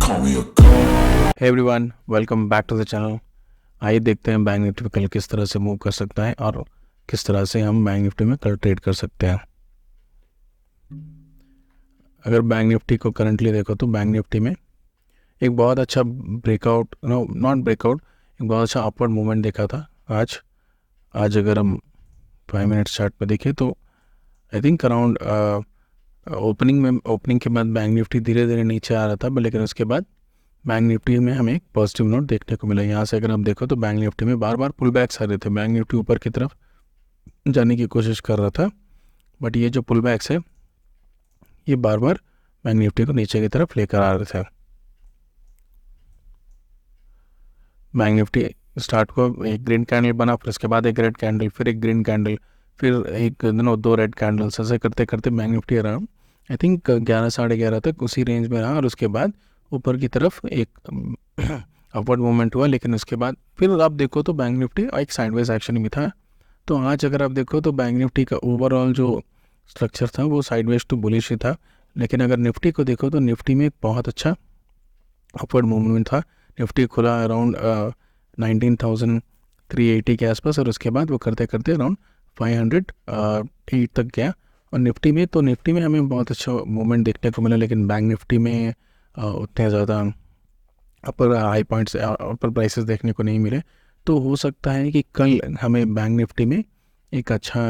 Hey everyone, welcome back to the channel. आइए देखते हैं बैंक निफ्टी में कल किस तरह से मूव कर सकता है और किस तरह से हम बैंक निफ्टी में कल ट्रेड कर सकते हैं। अगर बैंक निफ्टी को करंटली देखो तो बैंक निफ्टी में एक बहुत अच्छा ब्रेकआउट, नॉट ब्रेकआउट, एक बहुत अच्छा अपवर्ड मूवमेंट देखा था आज अगर हम 5 मिनट्स चार्ट पर देखें तो आई थिंक अराउंड ओपनिंग के बाद बैंक निफ्टी धीरे धीरे नीचे आ रहा था, लेकिन उसके बाद बैंक निफ्टी में हमें एक पॉजिटिव नोट देखने को मिला। यहाँ से अगर आप देखो तो बैंक निफ्टी में बार बार पुल बैक्स आ रहे थे, बैंक निफ्टी ऊपर की तरफ जाने की कोशिश कर रहा था, बट ये जो पुल बैक्स है ये बार बार बैंक निफ्टी को नीचे की तरफ लेकर आ रहे थे। बैंक निफ्टी स्टार्ट को एक ग्रीन कैंडल बना, फिर उसके बाद एक रेड कैंडल, फिर एक ग्रीन कैंडल, फिर एक दो रेड कैंडल्स, ऐसे करते करते bank Nifty around I think 11 साढ़े 11 तक उसी रेंज में रहा और उसके बाद ऊपर की तरफ एक अपवर्ड मूवमेंट हुआ। लेकिन उसके बाद फिर आप देखो तो बैंक निफ्टी एक साइडवेज एक्शन में था। तो आज अगर आप देखो तो बैंक निफ्टी का ओवरऑल जो स्ट्रक्चर था वो साइडवेज टू बुलिश ही था, लेकिन अगर निफ्टी को देखो तो निफ्टी में एक बहुत अच्छा अपवर्ड मूवमेंट था। निफ्टी खुला अराउंड 19,380 के आसपास और उसके बाद वो करते करते अराउंड 508 तक गया। और निफ्टी में हमें बहुत अच्छा मूवमेंट देखने को मिला, लेकिन बैंक निफ्टी में उतने ज़्यादा अपर हाई पॉइंट्स, अपर प्राइसेस देखने को नहीं मिले। तो हो सकता है कि कल हमें बैंक निफ्टी में एक अच्छा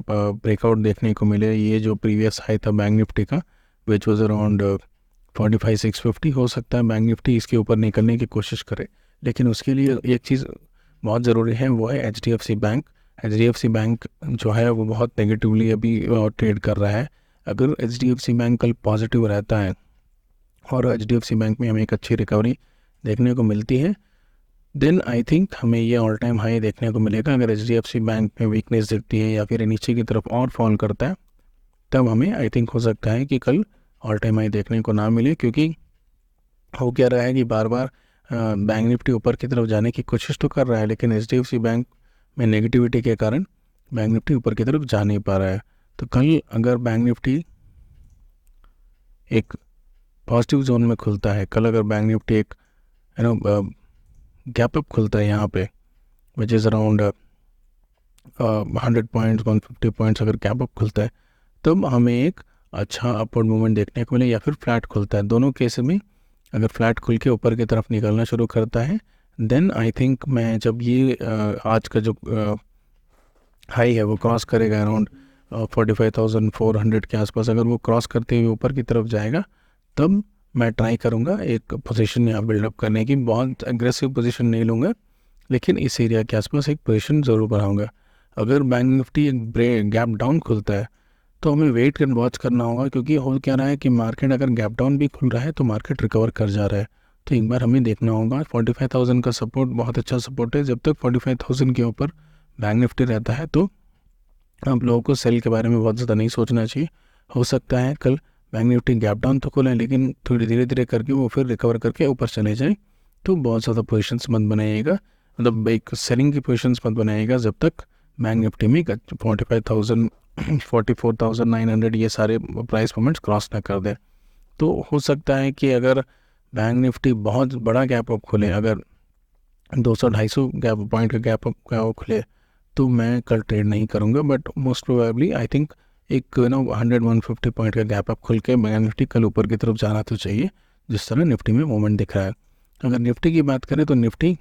ब्रेकआउट देखने को मिले। ये जो प्रीवियस हाई था बैंक निफ्टी का विच वॉज अराउंड 45,650, हो सकता है बैंक निफ्टी इसके ऊपर निकलने की कोशिश करे, लेकिन उसके लिए एक चीज़ बहुत ज़रूरी है, वो है HDFC बैंक। HDFC बैंक जो है वो बहुत नेगेटिवली अभी ट्रेड कर रहा है। अगर HDFC बैंक कल पॉजिटिव रहता है और HDFC बैंक में हमें एक अच्छी रिकवरी देखने को मिलती है, देन आई थिंक हमें ये ऑल टाइम हाई देखने को मिलेगा। अगर HDFC बैंक में वीकनेस दिखती है या फिर नीचे की तरफ और फॉल करता है, तब हमें आई थिंक हो सकता है कि कल ऑल टाइम हाई देखने को ना मिले, क्योंकि हो क्या रहा है कि बार बार बैंक निफ्टी ऊपर की तरफ जाने की कोशिश तो कर रहा है, लेकिन HDFC बैंक में नेगेटिविटी के कारण बैंक निफ्टी ऊपर की तरफ जा नहीं पा रहा है। तो कल अगर बैंक निफ्टी एक पॉजिटिव जोन में खुलता है, कल अगर बैंक निफ्टी एक गैप अप खुलता है यहाँ पे which is around 100 points 150 points, अगर गैप अप खुलता है तब हमें एक अच्छा अपवर्ड मूवमेंट देखने को मिले, या फिर फ्लैट खुलता है। दोनों केस में अगर फ्लैट खुल के ऊपर की तरफ निकलना शुरू करता है, देन आई थिंक मैं जब ये आज का जो हाई है वो क्रॉस करेगा अराउंड 45,400 के आसपास, अगर वो क्रॉस करते हुए ऊपर की तरफ जाएगा, तब मैं ट्राई करूँगा एक पोजीशन यहाँ बिल्डअप करने की। बहुत एग्रेसिव पोजीशन नहीं लूँगा, लेकिन इस एरिया के आसपास एक पोजीशन ज़रूर बनाऊँगा। अगर बैंक निफ्टी एक गैप डाउन खुलता है तो हमें वेट कर वॉच करना होगा, क्योंकि हो क्या रहा है कि मार्केट अगर गैप डाउन भी खुल रहा है तो मार्केट रिकवर कर जा रहा है। तो एक बार हमें देखना होगा। 45,000 का सपोर्ट बहुत अच्छा सपोर्ट है। जब तक 45,000 के ऊपर बैंक निफ्टी रहता है तो आप लोगों को सेल के बारे में बहुत ज़्यादा नहीं सोचना चाहिए। हो सकता है कल बैंक निफ्टी गैप डाउन तो खुले, लेकिन थोड़ी धीरे धीरे करके वो फिर रिकवर करके ऊपर चले जाए। तो बहुत ज़्यादा पोजीशंस मत बनाइएगा, मतलब एक सेलिंग की पोजीशंस मत बनाइएगा जब तक बैंक निफ्टी में 45,000 44,900 ये सारे प्राइस मोमेंट्स क्रॉस ना कर दे। तो हो सकता है कि अगर बैंक निफ्टी बहुत बड़ा गैप अप खुले, अगर 200-250 गैप पॉइंट का गैप अप खुले, तो मैं कल ट्रेड नहीं करूँगा। But most probably I think एक 100-150 पॉइंट का गैप अप खुल के बैंक निफ्टी कल ऊपर की तरफ जाना तो चाहिए, जिस तरह निफ्टी में मूवमेंट दिख रहा है। अगर निफ्टी की बात करें तो निफ्टी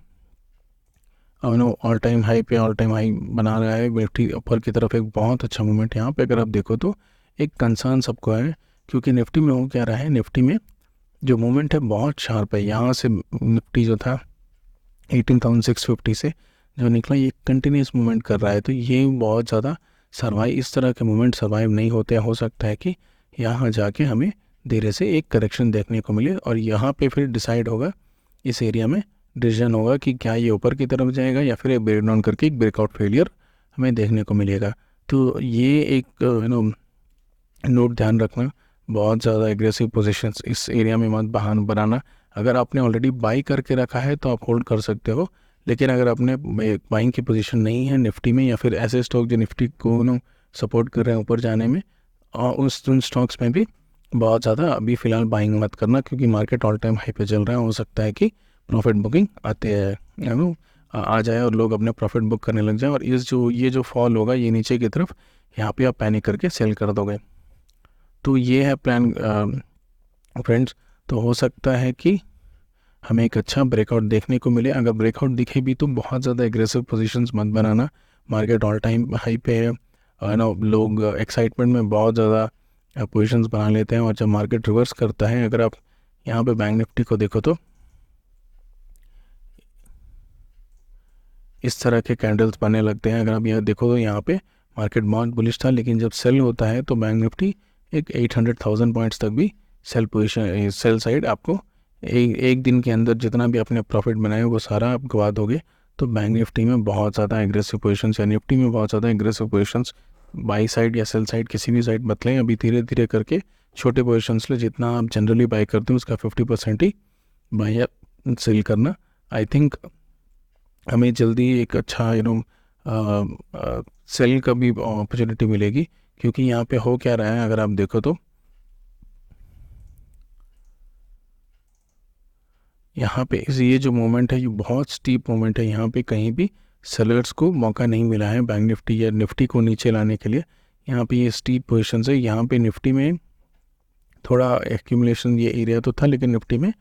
ऑल टाइम हाई पे ऑल टाइम हाई बना रहा है। निफ्टी ऊपर की तरफ एक बहुत अच्छा मूवमेंट यहाँ पे अगर आप देखो तो एक कंसर्न सबको है, क्योंकि निफ्टी में हो क्या रहा है, निफ्टी में जो मूवमेंट है बहुत शार्प है। यहाँ से निफ्टी जो था 18,650 से जो निकला, ये कंटिन्यूस मूवमेंट कर रहा है। तो ये बहुत ज़्यादा इस तरह के मूवमेंट सर्वाइव नहीं होते। हो सकता है कि यहाँ जाके हमें धीरे से एक करेक्शन देखने को मिले और यहाँ पे फिर डिसाइड होगा, इस एरिया में डिसीजन होगा कि क्या ये ऊपर की तरफ जाएगा या फिर एक ब्रेक डाउन करके एक ब्रेकआउट फेलियर हमें देखने को मिलेगा। तो ये एक नोट ध्यान रखना, बहुत ज़्यादा एग्रेसिव पोजीशंस इस एरिया में मत बनाना। अगर आपने ऑलरेडी बाई करके रखा है तो आप होल्ड कर सकते हो, लेकिन अगर आपने बाइंग की पोजीशन नहीं है निफ्टी में, या फिर ऐसे स्टॉक जो निफ्टी को सपोर्ट कर रहे हैं ऊपर जाने में, और उन स्टॉक्स में भी बहुत ज़्यादा अभी फ़िलहाल बाइंग मत करना, क्योंकि मार्केट ऑल टाइम हाई पे चल रहा है। हो सकता है कि प्रॉफिट बुकिंग आते हैं यू नो आ जाए और लोग अपने प्रॉफिट बुक करने लग जाए, और ये जो फॉल होगा ये नीचे की तरफ, यहाँ पे आप पैनिक करके सेल कर दोगे। तो ये है प्लान फ्रेंड्स। तो हो सकता है कि हमें एक अच्छा ब्रेकआउट देखने को मिले। अगर ब्रेकआउट दिखे भी तो बहुत ज़्यादा एग्रेसिव पोजीशंस मत बनाना। मार्केट ऑल टाइम हाई पे है, लोग एक्साइटमेंट में बहुत ज़्यादा पोजीशंस बना लेते हैं, और जब मार्केट रिवर्स करता है, अगर आप यहाँ पे बैंक निफ्टी को देखो तो इस तरह के कैंडल्स बनने लगते हैं। अगर आप यहाँ देखो तो यहाँ पे मार्केट बहुत बुलिश था, लेकिन जब सेल होता है तो बैंक निफ्टी एक 800,000 पॉइंट्स तक भी सेल पोजीशन, सेल साइड आपको एक दिन के अंदर जितना भी आपने प्रॉफिट बनाया वो सारा आप गवा दोगे। तो बैंक निफ्टी में बहुत ज़्यादा एग्रेसिव पोजीशंस या निफ्टी में बहुत ज़्यादा एग्रेसिव पोजीशंस, बाई साइड या सेल साइड किसी भी साइड मत लें। अभी धीरे धीरे करके छोटे पोजीशंस ले, जितना आप जनरली बाई करते हो उसका 50% ही बाई या सेल करना। आई थिंक हमें जल्दी एक अच्छा सेल का भी अपॉर्चुनिटी मिलेगी, क्योंकि यहाँ पे हो क्या रहा है अगर आप देखो तो यहाँ पे ये जो मोमेंट है ये बहुत स्टीप मोमेंट है। यहाँ पे कहीं भी सेलर्स को मौका नहीं मिला है बैंक निफ्टी या निफ्टी को नीचे लाने के लिए। यहाँ पे ये स्टीप पोजीशन है। यहाँ पे निफ्टी में थोड़ा एक्यूमुलेशन ये एरिया तो था, लेकिन निफ्टी में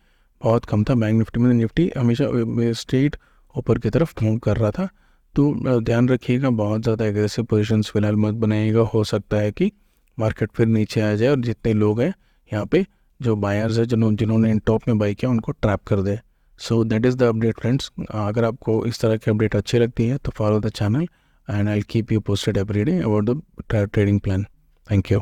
बहुत कम था। बैंक निफ्टी में निफ्टी हमेशा स्ट्रेट ऊपर की तरफ मूव कर रहा था। तो ध्यान रखिएगा, बहुत ज़्यादा एग्रेसिव पोजीशंस फिलहाल मत बनाइएगा। हो सकता है कि मार्केट फिर नीचे आ जाए और जितने लोग हैं यहाँ पे जो बायर्स है जिन्होंने इन टॉप में बाई किया उनको ट्रैप कर दे। So that is the update friends. अगर आपको इस तरह की अपडेट अच्छी लगती है तो follow the channel, and I keep you posted every day about the trading plan. Thank you.